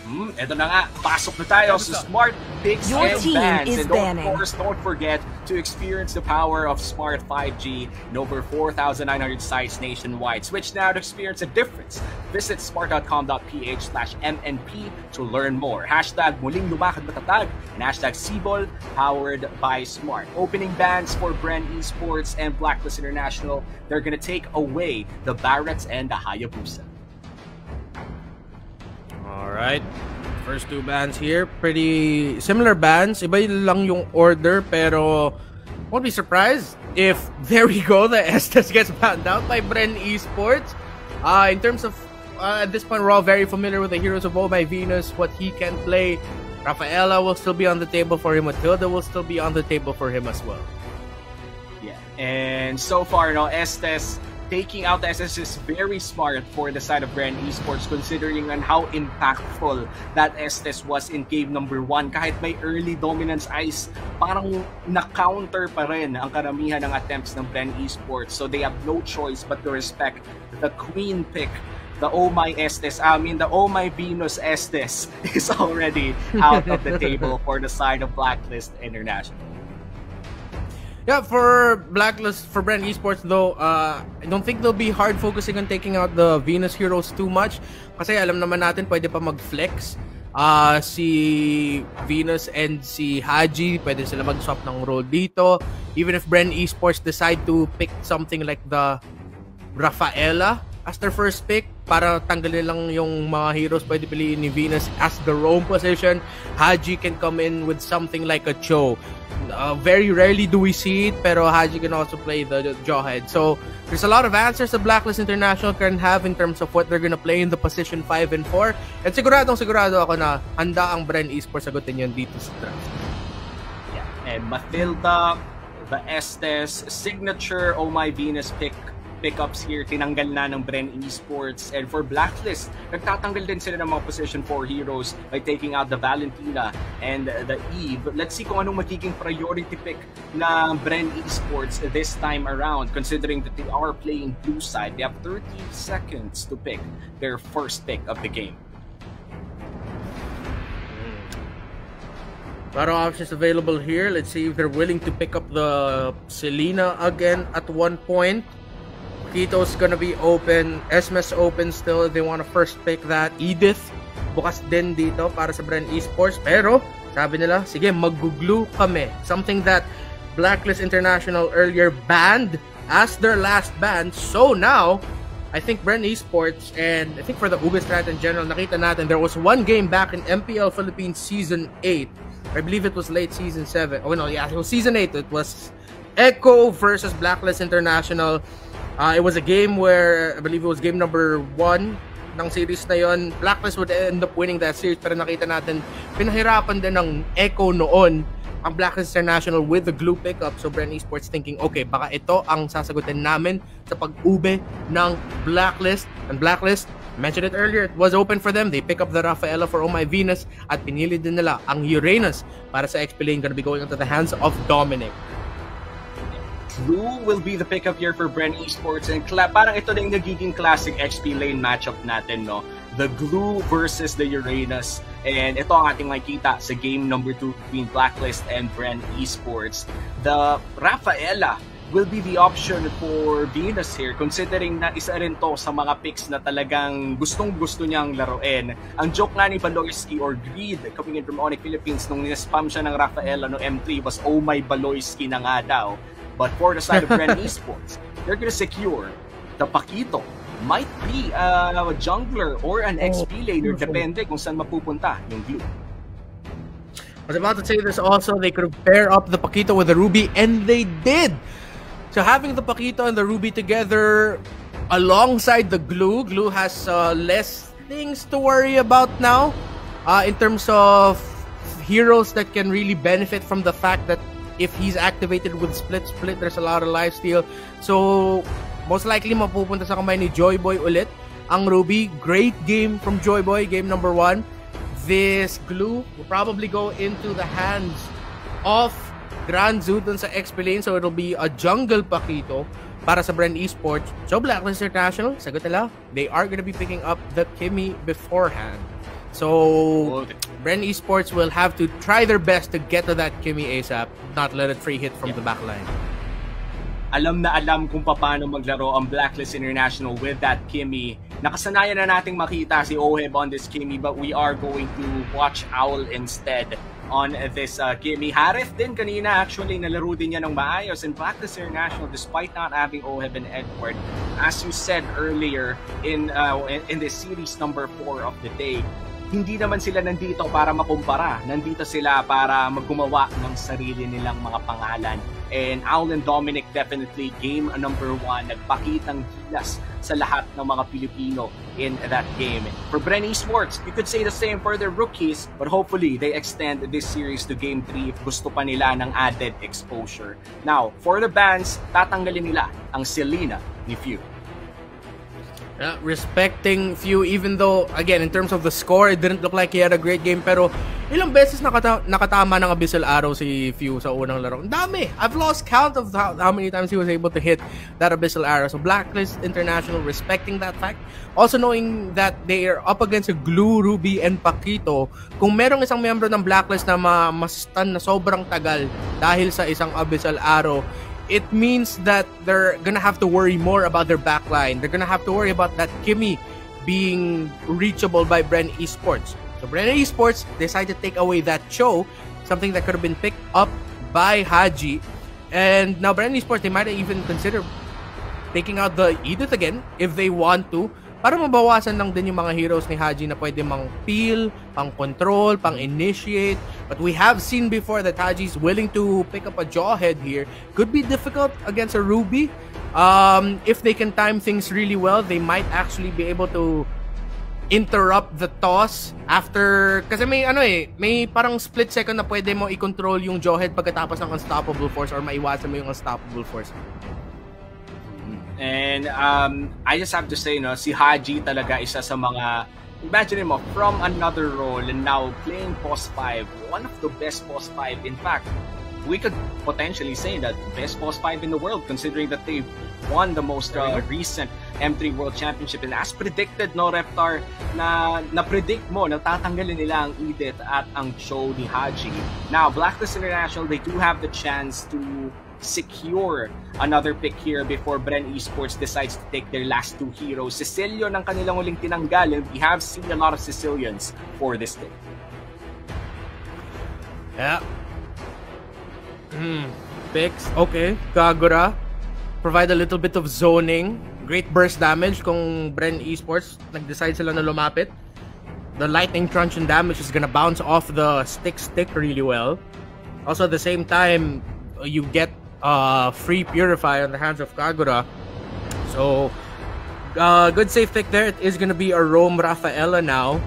Eto na nga, pasok na tayo sa Smart Picks and Bans. And of course, don't forget to experience the power of Smart 5G in over 4,900 sites nationwide. Switch now to experience the difference. Visit smart.com.ph/MNP to learn more. Hashtag muling lumakad matatag and hashtag Sibol powered by Smart. Opening bans for Bren Esports and Blacklist International. They're gonna take away the Barretts and the Hayabusa. Alright, first two bans here, pretty similar bans. Iba lang yung order, pero won't be surprised if there we go, the Estes gets banned out by Bren Esports. In terms of, at this point, we're all very familiar with the heroes of Oh My Venus, what he can play. Rafaela will still be on the table for him. Matilda will still be on the table for him as well. Yeah, and so far, Estes taking out the SS is very smart for the side of Bren Esports, considering on how impactful that Estes was in game number 1. Kahit may early dominance ice, parang na-counter pa rin ang karamihan ng attempts ng Bren Esports. So they have no choice but to respect the queen pick. The Oh My Estes, the Oh My Venus Estes is already out of the table for the side of Blacklist International. Yeah, for Blacklist, for Bren Esports though, I don't think they'll be hard focusing on taking out the Venus heroes too much. Kasi alam naman natin pwede pa mag-flex. Si Venus and si Haji, pwede sila mag-swap ng role dito. Even if Bren Esports decide to pick something like the Rafaela as their first pick, para tanggalin lang yung mga heroes pwede piliin ni Venus as the roam position, Haji can come in with something like a Cho. Very rarely do we see it, pero Haji can also play the Jawhead. So there's a lot of answers the Blacklist International can have in terms of what they're gonna play in the position 5 and 4. And sigurado ako na handa ang Bren Esports sagutin yun dito sa draft. Yeah, and Matilda, the Estes, signature Oh My Venus pickups here, tinanggal na ng Bren Esports. And for Blacklist, nagtatanggal din sila ng mga position 4 heroes by taking out the Valentina and the Eve. Let's see kung anong magiging priority pick ng Bren Esports this time around, considering that they are playing blue side. They have 30 seconds to pick their first pick of the game. A lot of options available here. Let's see if they're willing to pick up the Selena again at one point. Tito's gonna be open. Esmes open still. They want to first pick that. Edith, bukas din dito para sa Bren Esports. Pero, sabi nila, sige, mag-glue kami. Something that Blacklist International earlier banned as their last ban. So now, I think Bren Esports, and I think for the Ube strat in general, nakita natin, there was one game back in MPL Philippines Season 8. I believe it was late Season 7. Oh no, yeah, it was Season 8. It was Echo versus Blacklist International. It was a game where, I believe it was game number 1 ng series na yon. Blacklist would end up winning that series, pero nakita natin, pinahirapan din ng Echo noon ang Blacklist International with the glue pickup. So Bren Esports thinking, okay, baka ito ang sasagutin namin sa pag-ube ng Blacklist. And Blacklist, I mentioned it earlier, it was open for them. They pick up the Rafaela for Oh My Venus at pinili din nila ang Uranus para sa XP lane, gonna be going into the hands of Dominic. Blue will be the pickup here for Bren Esports, and parang ito na yung nagiging classic XP lane matchup natin, no? The Glue versus the Uranus, and ito ang ating makikita sa game number 2 between Blacklist and Bren Esports. The Rafaela will be the option for Venus here, considering na isa rin to sa mga picks na talagang gustong-gusto niyang laruin. Ang joke nga ni Baloyski or Greed coming in from Onyx Philippines nung nispam siya ng Rafaela no M3 was Oh My Baloyski na nga daw. But for the side of Bren Esports, they're gonna secure the Paquito. Might be a jungler or an XP laner, depende kung saan mapupunta yung Glue. I was about to say this also, they could pair up the Paquito with the Ruby, and they did! So having the Paquito and the Ruby together alongside the Glue, Glue has less things to worry about now in terms of heroes that can really benefit from the fact that if he's activated with split, there's a lot of lifesteal. So, most likely mapupunta sa kamay ni Joyboy ulit ang Ruby. Great game from Joyboy, game number 1. This Glue will probably go into the hands of Grand Zoo dun sa XP lane. So, it'll be a jungle Paquito para sa Bren Esports. So, Blacklist International, sagot nila, they are gonna be picking up the Kimi beforehand. So Bren Esports will have to try their best to get to that Kimi ASAP, not let it free hit from the backline. Alam na alam kung paano maglaro ang Blacklist International with that Kimi. Nakasanayan na nating makita si Oheb on this Kimi, but we are going to watch Owl instead on this Kimi. Harith din kanina actually nalaro din niya ng maayos in Blacklist International despite not having Oheb and Edward. As you said earlier in this series number 4 of the day, hindi naman sila nandito para makumpara. Nandito sila para maggumawa ng sarili nilang mga pangalan. And Owl and Dominic definitely game number 1. Nagpakitang gilas sa lahat ng mga Pilipino in that game. For Bren Esports, you could say the same for their rookies, but hopefully they extend this series to game 3 if gusto pa nila ng added exposure. Now, for the bans, tatanggalin nila ang Selena ni Few. Respecting Few, even though, again, in terms of the score, it didn't look like he had a great game, pero ilang beses nakatama ng Abyssal Arrow si Few sa unang laro. Ang dami! I've lost count of how many times he was able to hit that Abyssal Arrow. So Blacklist International respecting that fact. Also knowing that they are up against a Glue, Ruby, and Paquito. Kung merong isang member ng Blacklist na ma-stun na sobrang tagal dahil sa isang Abyssal Arrow, it means that they're gonna have to worry more about their backline. They're gonna have to worry about that Kimi being reachable by Bren Esports. So Bren Esports decided to take away that show, something that could have been picked up by Haji. And now Bren Esports, they might even consider taking out the Edith again if they want to, para mabawasan lang din yung mga heroes ni Haji na pwede mang peel, pang control, pang initiate. But we have seen before that Haji is willing to pick up a Jawhead here. Could be difficult against a Ruby. If they can time things really well, they might actually be able to interrupt the toss after, kasi may may parang split second na pwede mo i-control yung Jawhead pagkatapos ng Unstoppable Force or maiwasan mo yung Unstoppable Force. And I just have to say, no, si Haji talaga isa sa mga, imagine mo, from another role and now playing Post 5, one of the best Post 5. In fact, we could potentially say that best Post 5 in the world, considering that they won the most recent M3 World Championship. And as predicted, no, Reptar, na-predict mo, natatanggalin nila ang Edith at ang show ni Haji. Now, Blacklist International, they do have the chance to secure another pick here before Bren Esports decides to take their last 2 heroes. Cecilio ng kanilang uling tinanggal, and we have seen a lot of Sicilians for this day. Yeah. Picks. Okay. Kagura. Provide a little bit of zoning. Great burst damage kung Bren Esports nag-decide sila na lumapit. The lightning truncheon damage is gonna bounce off the stick really well. Also at the same time, you get free Purify on the hands of Kagura. So, good safe pick there. It is gonna be a Rome Rafaela now.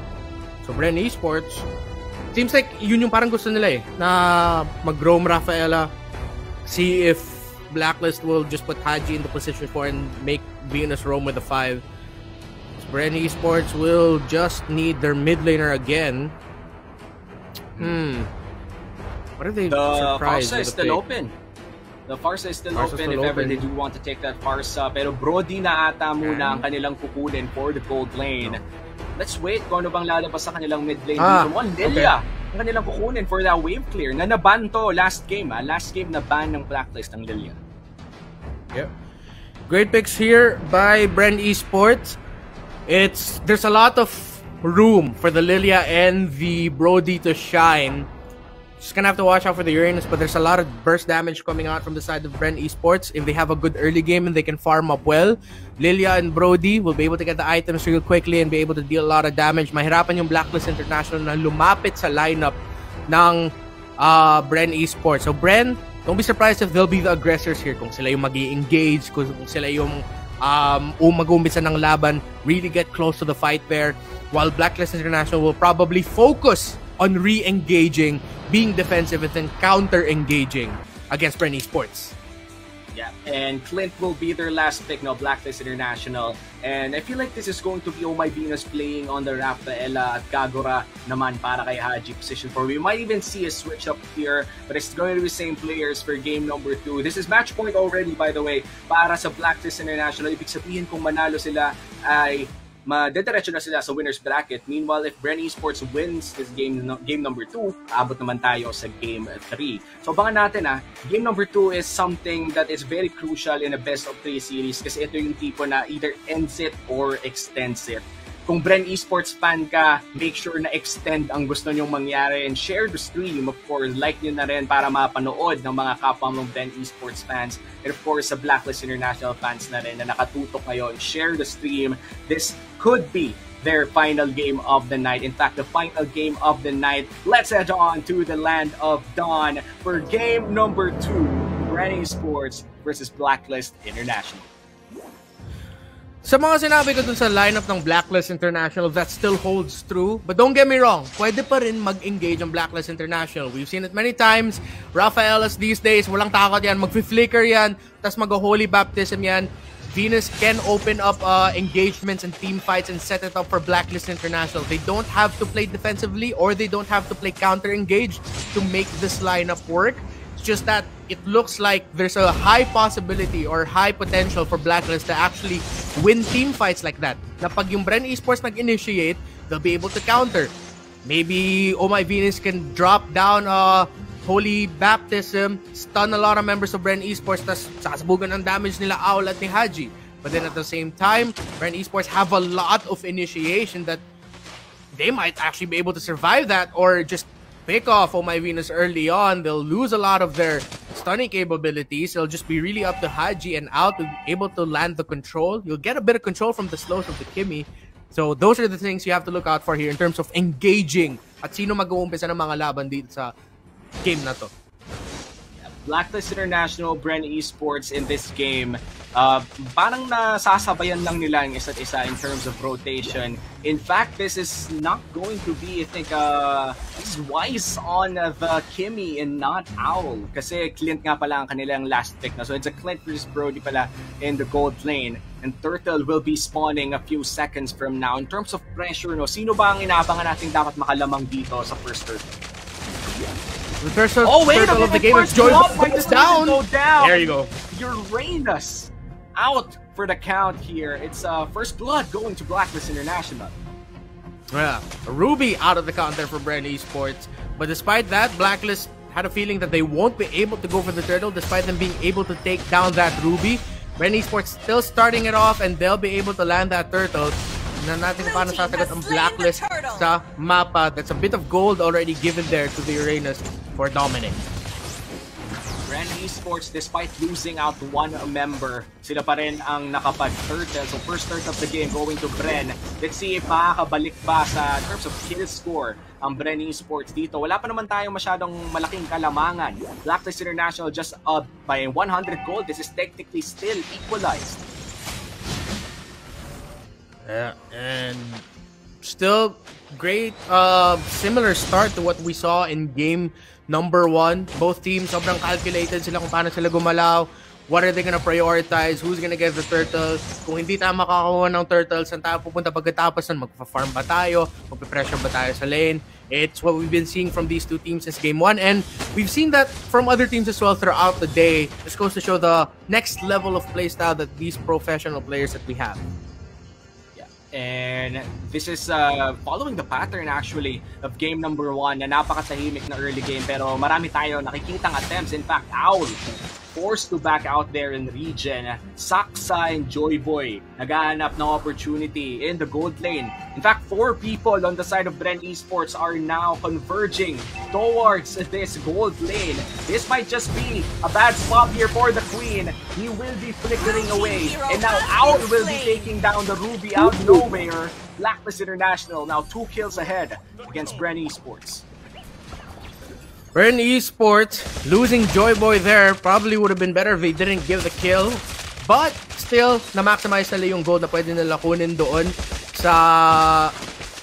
So, Bren Esports, seems like yun yung parang gusto nila na mag-Rome Rafaela. See if Blacklist will just put Haji in the position 4 and make Venus roam with a 5. So, Bren Esports will just need their mid laner again. What are they surprised? The Farsa is still open. The Farsa is still open if ever they do want to take that Farsa. Pero Brody na ata muna ang kanilang kukunin for the gold lane. Let's wait kung ano bang lalabas sa kanilang mid lane dito. Lilia ang kanilang kukunin for that wave clear. Na naban to last game. Last game na ban ng Blacklist ang Lilia. Yep. Great picks here by Bren Esports. There's a lot of room for the Lilia and the Brody to shine. Just gonna have to watch out for the Uranus, but there's a lot of burst damage coming out from the side of Bren Esports. If they have a good early game and they can farm up well, Lilia and Brody will be able to get the items real quickly and be able to deal a lot of damage. Mahirapan yung Blacklist International na lumapit sa lineup ng Bren Esports. So Bren, don't be surprised if they'll be the aggressors here. Kung sila yung mag-i-engage, kung sila yung mag-umpisa ng laban, really get close to the fight there. While Blacklist International will probably focus on re-engaging, being defensive, and then counter-engaging against Bren Esports. Yeah, and Clint will be their last pick now, Blacklist International. And I feel like this is going to be Oh My Venus playing on the Rafaela at Kagura naman para kay Haji position 4. We might even see a switch up here, but it's going to be the same players for game number 2. This is match point already, by the way, para sa Blacklist International. Ibig sabihin kung manalo sila ay madediretso na sila sa winner's bracket. Meanwhile, if Bren Esports wins this game number 2, abot naman tayo sa game 3. So abangan natin game number 2 is something that is very crucial in a best of 3 series kasi ito yung tipo na either ends it or extends it. Kung Bren Esports fan ka, make sure na extend ang gusto nyong mangyari and share the stream. Of course, like nyo na rin para mapanood ng mga kapwa mong Bren Esports fans. And of course, sa Blacklist International fans na rin na nakatutok ngayon, share the stream. This could be their final game of the night. In fact, the final game of the night. Let's head on to the land of Dawn for game number 2, Bren Esports versus Blacklist International. Sa mga sinabi ko dun sa lineup ng Blacklist International, that still holds true. But don't get me wrong, pwede pa rin mag-engage ang Blacklist International. We've seen it many times. Rafaelas these days, walang takot yan. Mag-flicker yan, tas mag-holy baptism yan. Venus can open up engagements and team fights and set it up for Blacklist International. They don't have to play defensively or they don't have to play counter-engage to make this lineup work. Just that it looks like there's a high possibility or high potential for Blacklist to actually win team fights like that. Na pag yung Bren Esports nag-initiate, they'll be able to counter. Maybe Oh My Venus can drop down Holy Baptism, stun a lot of members of Bren Esports, tas sasabugan ng damage nila Owl at ni Haji. But then at the same time, Bren Esports have a lot of initiation that they might actually be able to survive that or just pick off Oh My Venus early on. They'll lose a lot of their stunning capabilities. It'll just be really up to Haji and Al to be able to land the control. You'll get a bit of control from the slows of the Kimmy. So those are the things you have to look out for here in terms of engaging at sino mag-uumpisa ng mga laban dito sa game na to. Blacklist International, Bren Esports in this game, parang nasasabayan lang nila ang isa't isa in terms of rotation. In fact, this is not going to be, I think, this is Wais on the Kimmy and not Owl. Kasi Clint nga pala ang kanilang last pick na. So it's a Clint versus Brody pala in the gold lane. And Turtle will be spawning a few seconds from now. In terms of pressure, sino ba ang inaabangan natin dapat makalamang dito sa first turtle? The turtle of the game is Joy is down. There you go. Uranus out for the count here. It's first blood going to Blacklist International. Yeah, Ruby out of the count there for Bren Esports. But despite that, Blacklist had a feeling that they won't be able to go for the turtle despite them being able to take down that Ruby. Bren Esports still starting it off and they'll be able to land that turtle. Na natin kung paano sasagot ang Blacklist sa mapa. That's a bit of gold already given there to the Uranus for Dominic. Bren Esports, despite losing out one member, sila pa rin ang nakapag-turtle. So first turtle of the game going to Bren. Let's see if makakabalik ba sa terms of kill score ang Bren Esports dito. Wala pa naman tayong masyadong malaking kalamangan. Blacklist International just up by 100 gold. This is technically still equalized. Yeah, and still great similar start to what we saw in game number 1. Both teams sobrang calculated sila kung paano sila gumalaw. What are they gonna prioritize? Who's gonna get the turtle? Kung hindi tayo makakakuha ng turtles, saan tayo pupunta pagkatapos nun? Magpa-farm ba tayo? Magpa-pressure ba tayo sa lane? It's what we've been seeing from these two teams since game 1. And we've seen that from other teams as well throughout the day. This goes to show the next level of playstyle that these professional players that we have. And this is following the pattern actually of game number 1 na napakatahimik na early game pero marami tayo nakikitang attempts. In fact, Owl forced to back out there in region. Saksa and Joyboy naghahanap ng opportunity in the gold lane. In fact, 4 people on the side of Bren Esports are now converging towards this gold lane. This might just be a bad spot here for the Queen. He will be flickering away. And now Owl will be taking down the Ruby out of nowhere. Blacklist International now 2 kills ahead against Bren Esports. Bren Esports losing Joyboy there probably would have been better if they didn't give the kill. But still, na-maximize nila yung gold na pwede nila kunin doon sa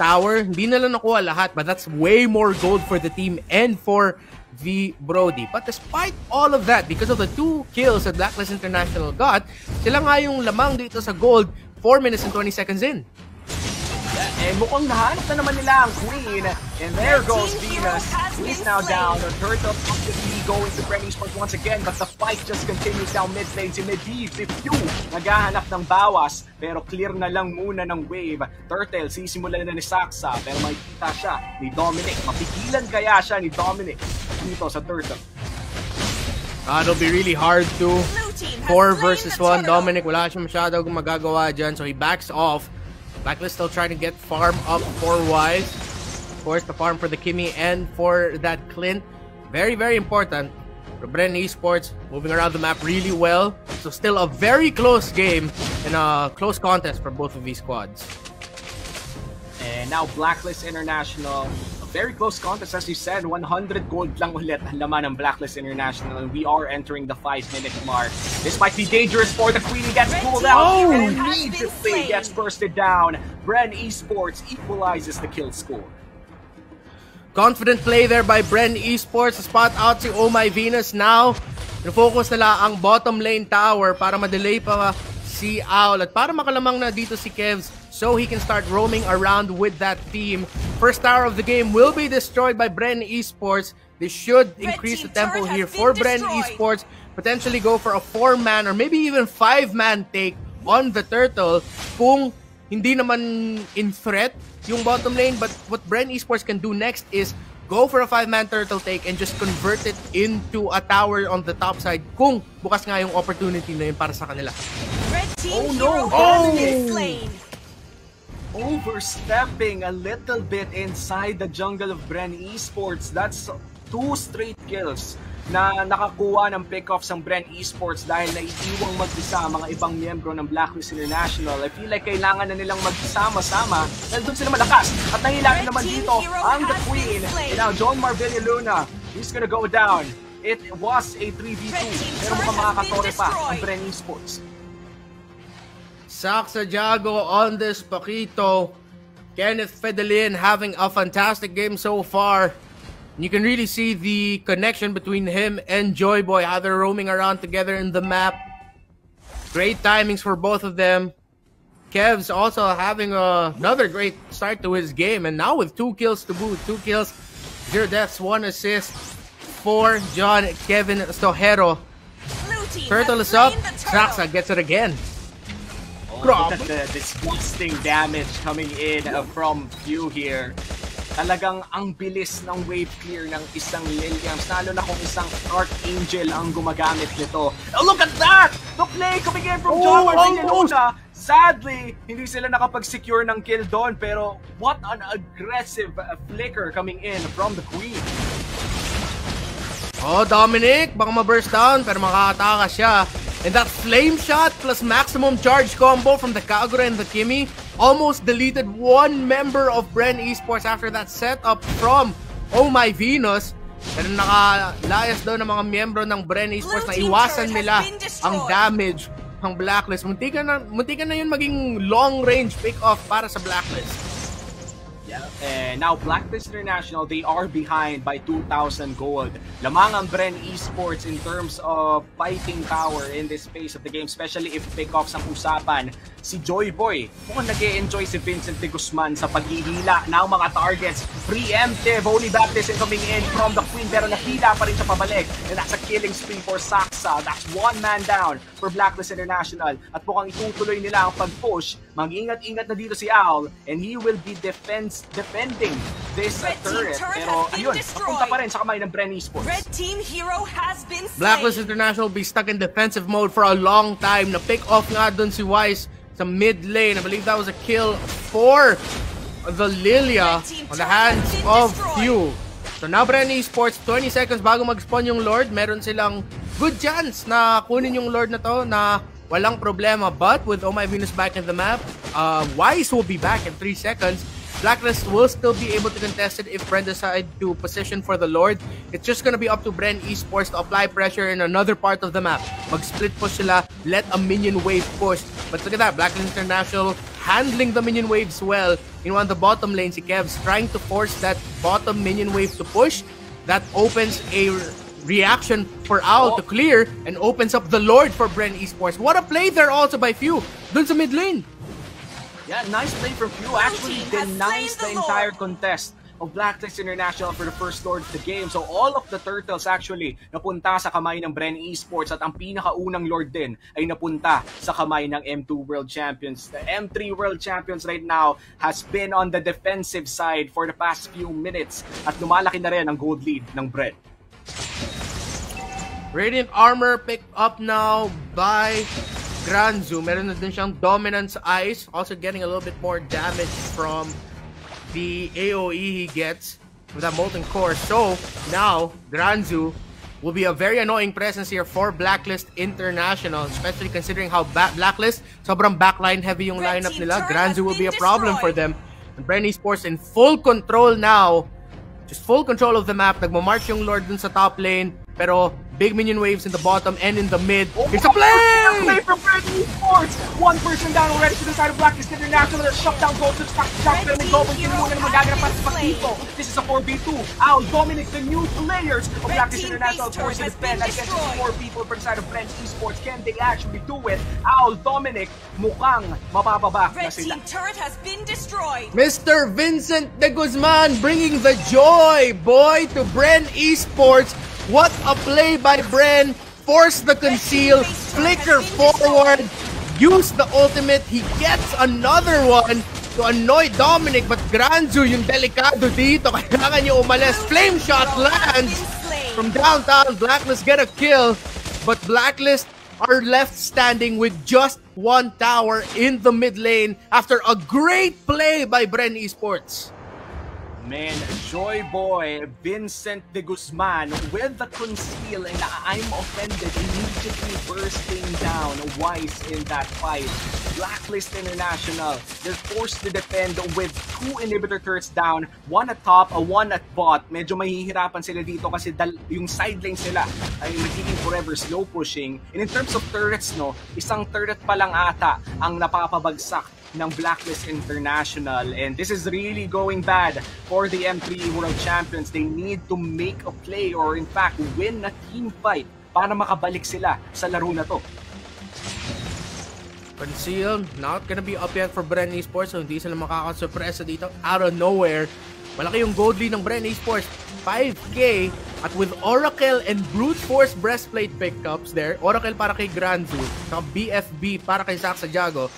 tower. Hindi nila nakuha lahat, but that's way more gold for the team and for the Brody. But despite all of that, because of the 2 kills that Blacklist International got, sila nga yung lamang dito sa gold 4 minutes and 20 seconds in. And mukhang nahanap na naman nila ang Queen. And there goes Venus. He's now down. The Turtle possibly going to Bren Esports once again. But the fight just continues down mid lane. Si Mlbb, si Few, naghahanap ng bawas. Pero clear na lang muna ng wave. Turtle, sisimulan na ni Saksa. Pero makikita siya ni Dominic. Mapigilan kaya siya ni Dominic dito sa Turtle. It'll be really hard to 4 versus 1. Dominic, wala siya masyado magagawa dyan. So he backs off. Blacklist still trying to get farm up for Wais. Of course, the farm for the Kimmy and for that Clint. Very, very important. For Bren Esports, moving around the map really well. So still a very close game and a close contest for both of these squads. And now Blacklist International. Very close contest, as you said. 100 gold lang ulit ang laman ng Blacklist International. And we are entering the 5-minute mark. This might be dangerous for the Queen. He gets pulled out. And immediately gets bursted down. Bren Esports equalizes the kill score. Confident play there by Bren Esports. Spot out si Oh My Venus now. Focus nila ang bottom lane tower para ma-delay pa si Owl. At para makalamang na dito si Kevs so he can start roaming around with that team. First tower of the game will be destroyed by Bren Esports. This should increase the tempo here for Bren Esports. Potentially go for a 4-man or maybe even 5-man take on the Turtle kung hindi naman in threat yung bottom lane. But what Bren Esports can do next is go for a 5-man Turtle take and just convert it into a tower on the top side kung bukas nga yung opportunity na yun para sa kanila. Oh no! Oh! Overstepping a little bit inside the jungle of Bren Esports. That's 2 straight kills na nakakuha ng pick-offs ang Bren Esports dahil naiiwang mag-isa ang mga ibang miyembro ng Blacklist International. I feel like kailangan na nilang magsama-sama dahil doon sila malakas. At nahilapin naman dito ang The Queen. And now John Marvilla Luna, he's gonna go down. It was a 3v2 pero mukhang makakatore pa ang Bren Esports. Saksa Jago on this Paquito. Kenneth Fedelin having a fantastic game so far. You can really see the connection between him and Joyboy, how they're roaming around together in the map. Great timings for both of them. Kev's also having another great start to his game. And now with 2 kills to boot. 2 kills, 0 deaths, 1 assist for John Kevin Stojero. Turtle is up. Saksa gets it again. Look at the disgusting damage coming in from Few here. Talagang ang bilis ng wave clear ng isang Liliams, lalo na kung isang Archangel ang gumagamit nito. Oh, look at that! The play coming in from John Marvilla Luna. Sadly, hindi sila nakapag-secure ng kill doon, pero what an aggressive flicker coming in from the Queen. Oh, Dominic, baka ma-burst down, pero makakataka siya. And that flame shot plus maximum charge combo from the Kagura and the Kimmy almost deleted 1 member of Bren Esports after that setup from Oh My Venus. Pero nakalayas daw ng mga miyembro ng Bren Esports na iwasan nila ang damage ng Blacklist. Muntikan na yun maging long range pick-off para sa Blacklist. Yeah. And now Blacklist International, they are behind by 2,000 gold. Lamang ang Bren Esports in terms of fighting power in this phase of the game, especially if pick-offs ang usapan. Si Joyboy, mukhang nag-e-enjoy si Vincent de Guzman sa paghihila ng mga targets. Preemptive, Holy Baptist coming in from the Queen, pero nahila pa rin siya pabalik. And that's a killing spree for Saksa. That's 1 man down for Blacklist International. At mukhang itutuloy nila ang pag-push. Mag-ingat-ingat na dito si Owl, and he will be defending this turret. Pero ayun, napunta pa rin sa kamay ng Bren Esports. Blacklist International will be stuck in defensive mode for a long time. Na-pick off nga dun si Wais sa mid lane. I believe that was a kill for the Lilia on the hands of Few. So now Bren Esports, 20 seconds bago mag-spawn yung Lord. Meron silang good chance na kunin yung Lord na to na walang problema. But with Oh My Venus back in the map, Wais will be back in 3 seconds. Blacklist will still be able to contest it if Bren decide to position for the Lord. It's just gonna be up to Bren Esports to apply pressure in another part of the map. Mag-split push sila, let a minion wave push. But look at that, Blacklist International handling the minion waves well. In one of the bottom lanes, si Kev's trying to force that bottom minion wave to push. That opens a reaction for Owl to clear and opens up the Lord for Bren Esports. What a play there also by Few dun sa mid lane. Yeah, nice play from Pew. Actually denies the entire contest of Blacklist International for the first Lord of the game. So all of the turtles actually napunta sa kamay ng Bren Esports at ang pinakaunang Lord din ay napunta sa kamay ng M2 World Champions. The M3 World Champions right now has been on the defensive side for the past few minutes at lumalaki na rin ang gold lead ng Bren. Radiant Armor picked up now by Granzu. Meron na din siyang Dominance Ice, also getting a little bit more damage from the AoE he gets with that Molten Core. So now Granzu will be a very annoying presence here for Blacklist International, especially considering how Blacklist sobrang backline heavy yung lineup nila. Granzu will be a problem for them. And Bren Esports in full control now, just full control of the map. Nagmamarch yung Lord dun sa top lane, pero big minion waves in the bottom and in the mid. Here's a play! Play from Bren Esports! One person down already to the side of Blacklist International. The shutdown goes to the top pero may double kill muna na magagana para sa Pakito. This is a 4v2. Owl Dominic, the new players of Blacklist International, forcing to defend against 4 people from the side of Bren Esports. Can they actually do it? Owl Dominic, mukhang mapapaba na sila. Red team turret has been destroyed. Mr. Vincent de Guzman bringing the joy, boy, to Bren Esports. What a play by Bren. Force the conceal, flicker forward, use the ultimate. He gets another one to annoy Dominic, but Granzu yung delikado dito. Kailangan niya umalis. Flame shot lands from downtown. Blacklist get a kill, but Blacklist are left standing with just one tower in the mid lane after a great play by Bren Esports. Man, Joy Boy, Vincent de Guzman with the conceal, and I'm offended, immediately bursting down Wais in that fight. Blacklist International, they're forced to defend with 2 inhibitor turrets down, one at top, one at bot. Medyo mahihirapan sila dito kasi yung side lane sila ay magiging forever slow pushing. And in terms of turrets, no, isang turret pa lang ata ang napapabagsak ng Blacklist International, and this is really going bad for the M3 World Champions. They need to make a play or in fact win a team fight para makabalik sila sa laro na to. Conceal, not gonna be up yet for Bren Esports, so hindi sila makakasurpresa dito out of nowhere. Malaki yung gold lead ng Bren Esports, 5K, at with Oracle and Brute Force Breastplate pickups there, Oracle para kay Granzu, BFB para kay Saxajago.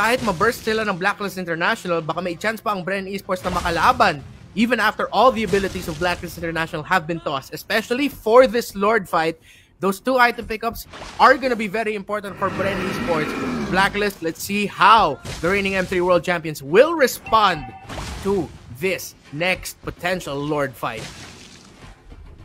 Kahit ma-burst sila ng Blacklist International, baka may chance pa ang Bren Esports na makalaban even after all the abilities of Blacklist International have been tossed. Especially for this Lord fight, those 2 item pickups are gonna be very important for Bren Esports. Blacklist, let's see how the reigning M3 World Champions will respond to this next potential Lord fight.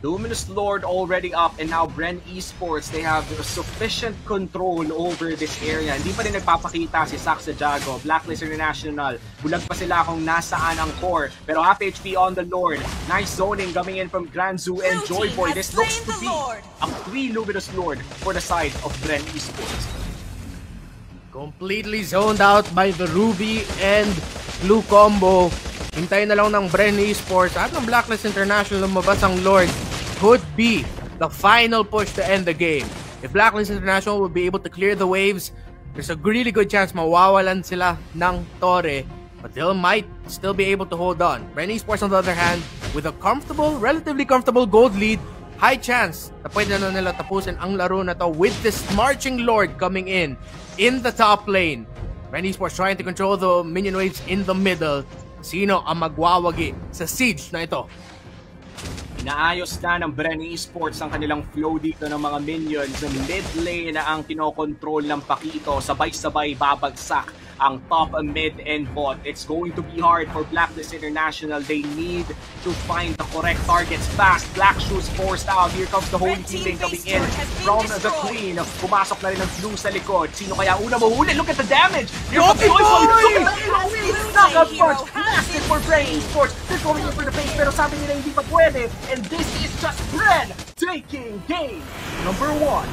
Luminous Lord already up, and now Bren Esports, they have sufficient control over this area. Hindi pa rin nagpapakita si Saxajago. Blacklist International, bulag pa sila kung nasaan ang core. Pero half HP on the Lord. Nice zoning coming in from Granzu and Joyboy. This looks to be a 3 Luminous Lord for the side of Bren Esports. Completely zoned out by the Ruby and Blue combo. Hintayin na lang ng Bren Esports at ng Blacklist International lumabas ang Lord. Could be the final push to end the game. If Blacklist International will be able to clear the waves, there's a really good chance mawawalan sila ng Torre, but they might still be able to hold on. Bren Esports on the other hand, with a comfortable, relatively comfortable gold lead, high chance na pwede na nila tapusin ang laro na to with this Marching Lord coming in the top lane. Bren Esports trying to control the minion waves in the middle. Sino ang magwawagi sa siege na ito? Naayos na ng Bren Esports ang kanilang flow dito ng mga minions. Mid lane na ang kinokontrol ng Pakito. Sabay-sabay babagsak ang top, mid, and bot. It's going to be hard for Blacklist International. They need to find the correct targets fast. Black Shoes forced out. Here comes the Holy Healing coming in from the Queen. Pumasok na rin ang Blue sa likod. Sino kaya una mahuli? Look at the damage! Here comes Joyboy! Look at the AoE! Knockout punch! Massive for Bren Esports! They're going in for the face, pero sabi nila hindi pa pwede. And this is just Bren taking game number 1.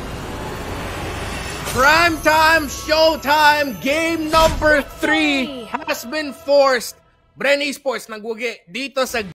Prime time, showtime, game number 3 has been forced. Bren Esports nagwagi dito sa